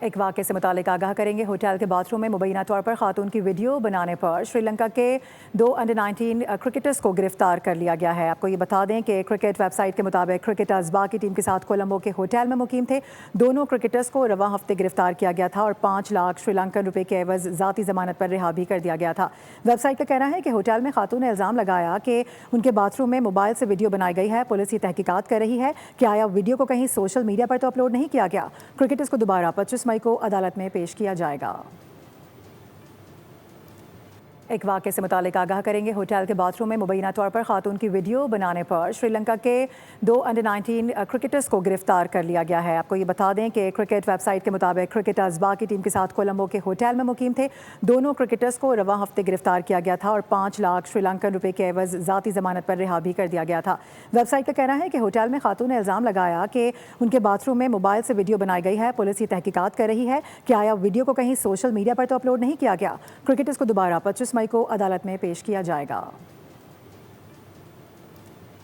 एक वाक़े से मुतालिक आगाह करेंगे। होटल के बाथरूम में मुबैना तौर पर खातून की वीडियो बनाने पर श्रीलंका के 2 अंडर-19 क्रिकेटर्स को गिरफ्तार कर लिया गया है। आपको ये बता दें कि क्रिकेट वेबसाइट के मुताबिक क्रिकेटर्स बाकी टीम के साथ कोलंबो के होटल में मुकीम थे। दोनों क्रिकेटर्स को रवा हफ्ते गिरफ्तार किया गया था और 5 लाख श्रीलंकन रुपए के एवज ज़ाती ज़मानत पर रिहा भी कर दिया गया था। वेबसाइट का कहना है कि होटल में खातून ने इल्ज़ाम लगाया कि उनके बाथरूम में मोबाइल से वीडियो बनाई गई है। पुलिस ये तहकीकात कर रही है कि आया वीडियो को कहीं सोशल मीडिया पर तो अपलोड नहीं किया गया। क्रिकेटर्स को दोबारा 25 मई को अदालत में पेश किया जाएगा। एक वाक़े से मुतालिक आगाह करेंगे। होटल के बाथरूम में मुबैना तौर पर खातून की वीडियो बनाने पर श्रीलंका के 2 अंडर-19 क्रिकेटर्स को गिरफ्तार कर लिया गया है। आपको ये बता दें कि क्रिकेट वेबसाइट के मुताबिक क्रिकेटर्स बाकी टीम के साथ कोलंबो के होटल में मुकीम थे। दोनों क्रिकेटर्स को रवा हफ्ते गिरफ्तार किया गया था और 5 लाख श्रीलंकन रुपए के एवज ज़ाती ज़मानत पर रिहा भी कर दिया गया था। वेबसाइट का कहना है कि होटल में खातून ने इल्ज़ाम लगाया कि उनके बाथरूम में मोबाइल से वीडियो बनाई गई है। पुलिस ये तहकीकात कर रही है कि आया वीडियो को कहीं सोशल मीडिया पर तो अपलोड नहीं किया गया। क्रिकेटर्स को दोबारा 25 मई को अदालत में पेश किया जाएगा।